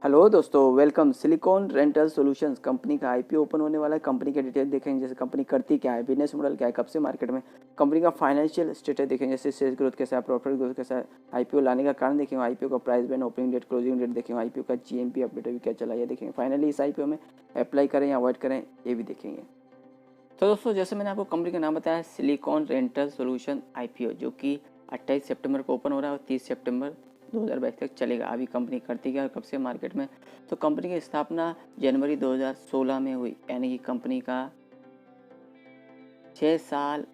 Hello दोस्तों, welcome. Silicon rental solutions company का IPO open होने वाला है। कंपनी के डिटेल देखेंगे, जैसे कंपनी करती क्या है, बिजनेस मॉडल क्या है, कब से मार्केट में, कंपनी का फाइनेंशियल स्टेटस देखेंगे, जैसे सेल्स ग्रोथ कैसा है, प्रॉफिट ग्रोथ कैसा है, आईपीओ लाने का कारण देखेंगे, आईपीओ का price band, opening date, closing date देखेंगे, आईपीओ का जीएमपी अपडेट अभी क्या चला है देखेंगे। फाइनली इस आईपीओ में अप्लाई करें या अवॉइड करें, ये भी देखेंगे। तो दोस्तों, जैसे मैंने आपको कंपनी का नाम बताया, सिलिकॉन रेंटल सॉल्यूशन आईपीओ, जो कि 28 सितंबर को ओपन हो रहा है और 30 सितंबर 2022 तक चलेगा। अभी कंपनी करती क्या है, कब से मार्केट में, तो कंपनी की स्थापना जनवरी 2016 में हुई, यानी कि कंपनी का 6 साल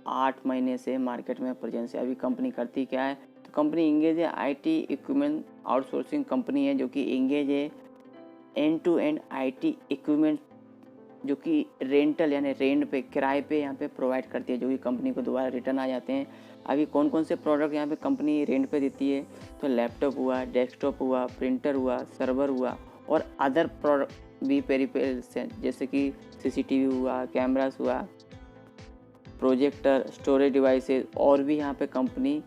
8 महीने से मार्केट में प्रेजेंस है। अभी कंपनी करती क्या है, तो कंपनी इंगेज है आईटी इक्विपमेंट आउटसोर्सिंग कंपनी है, जो कि इंगेज है end to end IT equipment, जो कि रेंटल यानी रेंट पे, किराए पे यहाँ पे प्रोवाइड करती है, जो कि कंपनी को दोबारा रिटर्न आ जाते हैं। अभी कौन कौन से प्रोडक्ट यहाँ पे कंपनी रेंट पे देती है, तो लैपटॉप हुआ, डेस्कटॉप हुआ, प्रिंटर हुआ, सर्वर हुआ और अदर प्रोडक्ट भी पेरिफेरल्स हैं, जैसे कि सीसीटीवी हुआ, कैमरास हुआ, प्रोजेक्टर, स्टोरेज डिवाइसेस और भी यहाँ पे कंपनी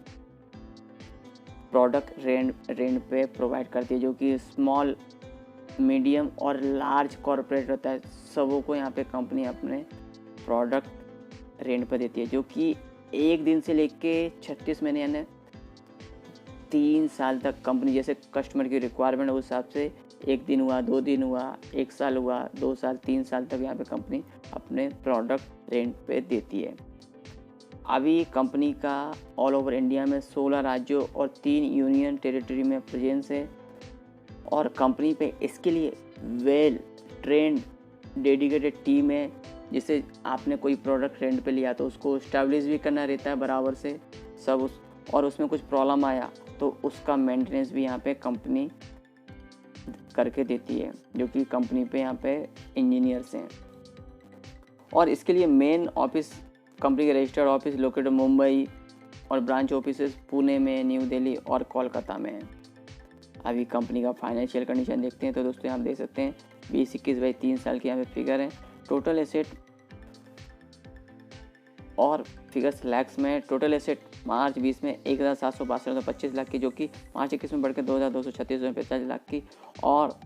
प्रोडक्ट रेंट पे प्रोवाइड करती है, जो कि स्मॉल, मीडियम और लार्ज कॉरपोरेट होता है, सबों को यहाँ पे कंपनी अपने प्रोडक्ट रेंट पर देती है, जो कि 1 दिन से लेके 36 महीने यानी 3 साल तक कंपनी जैसे कस्टमर की रिक्वायरमेंट है उस हिसाब से 1 दिन हुआ, 2 दिन हुआ, 1 साल हुआ, 2 साल, 3 साल तक यहाँ पे कंपनी अपने प्रोडक्ट रेंट पे देती है। अभी कंपनी का ऑल ओवर इंडिया में 16 राज्यों और 3 यूनियन टेरिटरी में प्रेजेंस है और कंपनी पे इसके लिए वेल ट्रेंड डेडिकेटेड टीम है। जिसे आपने कोई प्रोडक्ट रेंट पे लिया तो उसको इस्टेब्लिश भी करना रहता है बराबर से सब और उसमें कुछ प्रॉब्लम आया तो उसका मेंटेनेंस भी यहाँ पे कंपनी करके देती है, जो कि कंपनी पे यहाँ पे इंजीनियर्स हैं। और इसके लिए मेन ऑफिस, कंपनी के रजिस्टर्ड ऑफिस लोकेटेड मुंबई और ब्रांच ऑफिसेस पुणे में, न्यू दिल्ली और कोलकाता में है। अभी कंपनी का फाइनेंशियल कंडीशन देखते हैं, तो दोस्तों यहाँ देख सकते हैं 20-21/3 साल की यहाँ पे फिगर है। टोटल एसेट और फिगर्स लैक्स में, टोटल एसेट मार्च 20 में 1,762 लाख की, जो कि मार्च 21 में बढ़कर 2,236 लाख की, और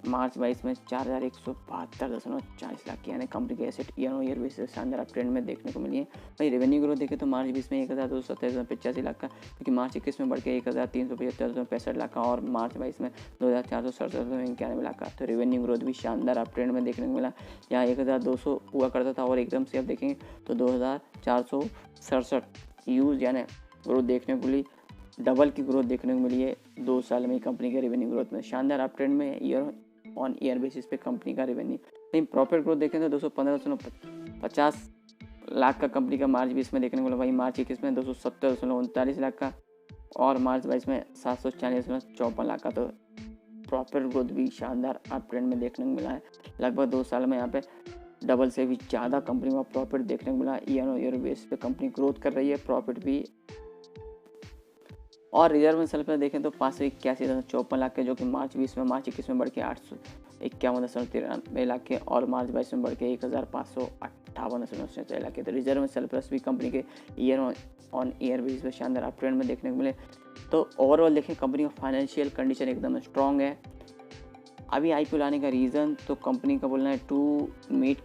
मार्च 22 में 4,172.40 लाख की, यानी कंपनी के asset year on year basis शानदार ट्रेंड में देखने को मिली है। वही रेवेन्यू ग्रोथ देखें तो मार्च 20 में 1,227.85 लाख का, क्योंकि मार्च 21 में बढ़ के 1,375.65 लाख का, और मार्च 22 में 2,467.91 लाख का। तो रेवेन्यू ग्रोथ भी शानदार अप ट्रेंड में देखने को मिला। यहाँ 1,200 हुआ करता था और एकदम से अब देखेंगे तो 2,467 यूज यानी ग्रोथ देखने को मिली, डबल की ग्रोथ देखने को मिली है 2 साल में कंपनी के रेवेन्यू ग्रोथ में। शानदार अप ट्रेंड में ईयर ऑन ईयर बेसिस पे कंपनी का रेवेन्यू। लेकिन प्रॉफिट ग्रोथ देखें तो 215.50 लाख का कंपनी का मार्च 20 में देखने को मिला। वही मार्च 21 में 270.39 लाख का, और मार्च 22 में 746.54 लाख का। तो प्रॉफिट ग्रोथ भी शानदार अप ट्रेंड में देखने को मिला है। लगभग 2 साल में यहाँ पे डबल से भी ज़्यादा कंपनी का प्रॉफिट देखने को मिला। ईयर ऑन ईयर बेसिस पे कंपनी ग्रोथ कर रही है, प्रॉफिट भी। और रिजर्व में सरप्लस देखें तो 581.54 लाख के, जो कि मार्च 20 में, मार्च 21 में बढ़ के 851.93 लाख के, और मार्च 22 में बढ़ के 1,558.66 लाख के। तो रिजर्व में सरप्लस भी कंपनी के ईयर ऑन ईयर बेसिस पे शानदार अप ट्रेंड में देखने को मिले। तो ओवरऑल देखें कंपनी का फाइनेंशियल कंडीशन एकदम स्ट्रॉन्ग है। अभी आईपीओ लाने का रीज़न तो कंपनी का बोलना है to meet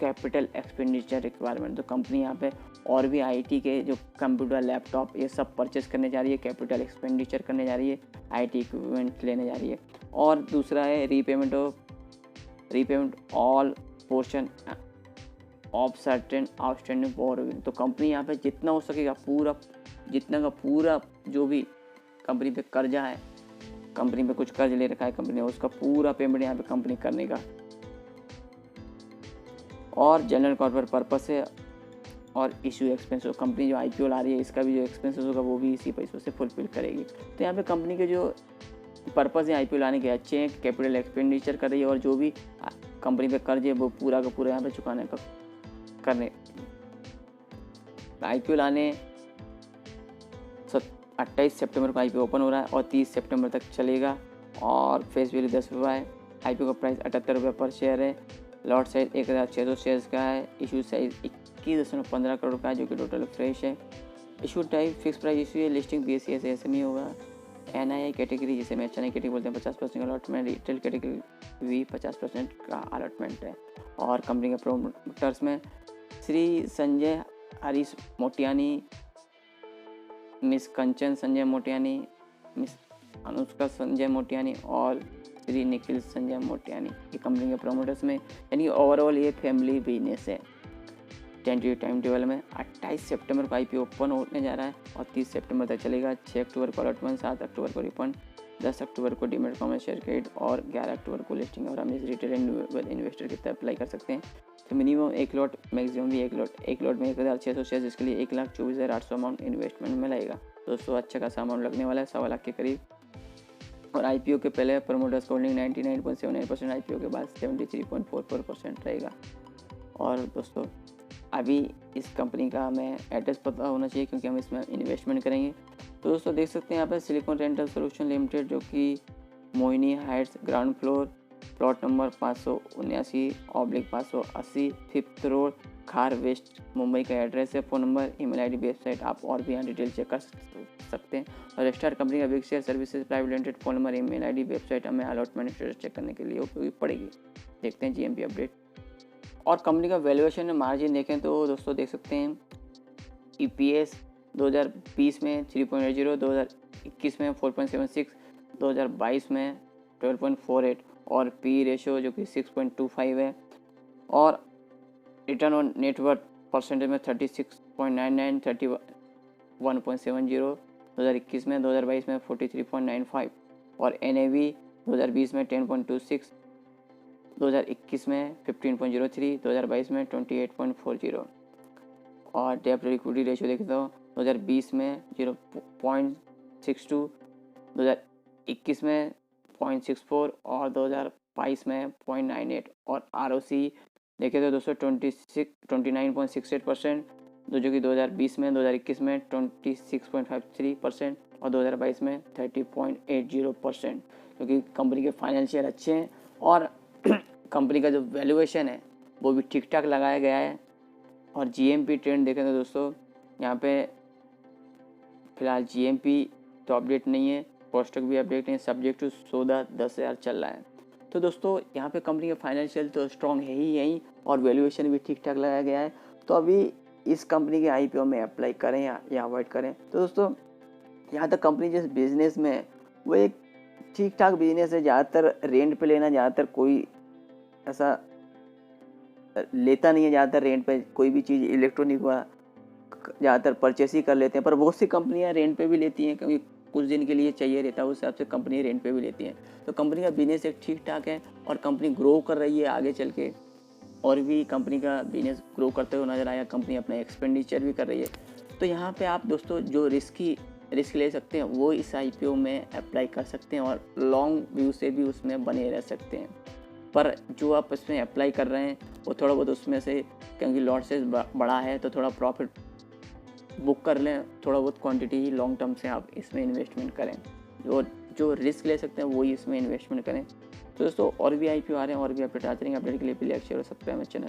capital expenditure requirement. तो कंपनी यहाँ पे और भी आईटी के जो कंप्यूटर, लैपटॉप, ये सब परचेस करने जा रही है, कैपिटल एक्सपेंडिचर करने जा रही है, आईटी इक्विपमेंट लेने जा रही है। और दूसरा है repayment all portion of certain outstanding borrowing. तो कंपनी यहाँ पे जितना हो सकेगा जितना का पूरा जो भी कंपनी पे कर्जा है, कंपनी पे कुछ कर्ज ले रखा है कंपनी ने, उसका पूरा पेमेंट यहाँ पे कंपनी करने का। और जनरल कॉर्पोरेट पर्पस है और इशू एक्सपेंस, कंपनी जो आईपीओ ला रही है इसका भी जो एक्सपेंसेस होगा वो भी इसी पैसों से फुलफिल करेगी। तो यहाँ पे कंपनी के जो पर्पस है आईपीओ लाने के अच्छे हैं, कैपिटल एक्सपेंडिचर कर रही है और जो भी कंपनी पे कर्ज है वो पूरा का पूरा यहाँ पे चुकाने का करने। आईपीओ लाने 28 सितंबर को आईपीओ ओपन हो रहा है और 30 सितंबर तक चलेगा, और फेस वैल्यू 10 रुपये है। आईपीओ का प्राइस 78 रुपये पर शेयर है। लॉट साइज 1,600 शेयर्स का है। इशू साइज 21.15 करोड़ का है, जो कि टोटल फ्रेश है। Issue type fix price issue है। लिस्टिंग BSE SME होगा। NII कैटेगरी जिसे मैं HNI कैटेगरी बोलते हैं 50% का अलॉटमेंट, रिटेल कैटेगरी भी 50% का अलॉटमेंट है। और कंपनी के प्रोमोटर्स में श्री संजय हरीश मोटियानी, मिस कंचन संजय मोटियानी, मिस अनुष्का संजय मोटियानी और श्री निखिल संजय मोटियानी, ये कंपनी के प्रोमोटर्स में, यानी ओवरऑल ये फैमिली बिजनेस है। टेंटेटिव टाइम टेबल में 28 सितंबर को IPO ओपन होने जा रहा है और 30 सितंबर तक चलेगा। 6 अक्टूबर को अलॉटमेंट, 7 अक्टूबर को रिफंड, 10 अक्टूबर को डीमेट कॉमन शेयर क्रेडिट और 11 अक्टूबर को लिस्टिंग। और हम इस रिटेल इन्वेस्टर की तरफ अप्लाई कर सकते हैं। तो मिनिमम 1 लॉट, मैक्सिमम भी 1 लॉट। 1 लॉट में 1600 शेयर, जिसके लिए 1,24,800 अमाउंट इन्वेस्टमेंट में लगेगा। दोस्तों अच्छा खासा अमाउंट लगने वाला है, 1.25 लाख के करीब। और IPO के पहले प्रमोटर्स होल्डिंग 99.79%, IPO के बाद 73.44% रहेगा। और दोस्तों अभी इस कंपनी का हमें एड्रेस पता होना चाहिए क्योंकि हम इसमें इन्वेस्टमेंट करेंगे। तो दोस्तों देख सकते हैं यहाँ पर सिलिकॉन रेंटल सोल्यूशन लिमिटेड, जो कि Mohini Heights ground floor, plot number 579/580, 5th road, खार वेस्ट, मुंबई का एड्रेस है। Phone number, email ID, website आप और भी यहाँ डिटेल चेक कर सकते हैं। और रजिस्टर्ड कंपनी का big share services private limited, phone number, email ID, website हमें अलॉटमेंट स्टेटस चेक करने के लिए उपयोगी पड़ेगी। देखते हैं GMP अपडेट। और कंपनी का वैल्यूएशन मार्जिन देखें तो दोस्तों देख सकते हैं EPS 2020 में 3.80, 2021 में 4.76, 2022 में 12.48 और PE रेशियो जो कि 6.25 है। और रिटर्न ऑन नेटवर्थ परसेंटेज में 36.99, 31.70 2021 में, 2022 में 43.95 और NAV 2020 में 10.26, 2021 में 15.03, 2022 में 28.40। और डेब्ट इक्विटी रेशियो देखें तो 2020 में 0.62, 2021 में 0.64 और 2022 में 0.98। और ROC देखें तो दोस्तों 29.68%, जो कि 2020 में, 2021 में 26.53% और 2022 में 30.80%, क्योंकि कंपनी के फाइनेंशियल अच्छे हैं और कंपनी का जो वैल्यूएशन है वो भी ठीक ठाक लगाया गया है। और GMP ट्रेंड देखें तो दोस्तों यहाँ पे फिलहाल GMP तो अपडेट नहीं है, कोस्टक भी अपडेट नहीं है, सब्जेक्ट टू सौदा 10,000 चल रहा है। तो दोस्तों यहाँ पे कंपनी का फाइनेंशियल तो स्ट्रॉन्ग है ही यहीं और वैल्यूएशन भी ठीक ठाक लगाया गया है। तो अभी इस कंपनी के IPO में अप्लाई करें या अवॉइड करें। तो दोस्तों यहाँ तक कंपनी जिस बिज़नेस में है वो एक ठीक ठाक बिजनेस है। ज़्यादातर रेंट पे लेना, ज़्यादातर कोई ऐसा लेता नहीं है, ज़्यादातर रेंट पे कोई भी चीज़ इलेक्ट्रॉनिक हुआ ज़्यादातर परचेस ही कर लेते हैं। पर बहुत सी कंपनियां रेंट पे भी लेती हैं, क्योंकि कुछ दिन के लिए चाहिए रहता है, उस हिसाब से कंपनी रेंट पे भी लेती हैं। तो कंपनी का बिजनेस एक ठीक ठाक है और कंपनी ग्रो कर रही है आगे चल के, और भी कंपनी का बिजनेस ग्रो करते हुए नज़र आया। कंपनी अपना एक्सपेंडिचर भी कर रही है। तो यहाँ पर आप दोस्तों जो रिस्क ले सकते हैं वो इस IPO में अप्लाई कर सकते हैं और लॉन्ग व्यू से भी उसमें बने रह सकते हैं। पर जो आप इसमें अप्लाई कर रहे हैं वो थोड़ा बहुत उसमें से, क्योंकि लॉसेस बड़ा है तो थोड़ा प्रॉफिट बुक कर लें, थोड़ा बहुत क्वांटिटी ही लॉन्ग टर्म से आप इसमें इन्वेस्टमेंट करें। जो रिस्क ले सकते हैं वही इसमें इन्वेस्टमेंट करें। तो दोस्तों और भी IPO आ रहे हैं और भी अपडेट आते रहेंगे। अपडेट के लिए प्लीज शेयर और सब्सक्राइब चैनल।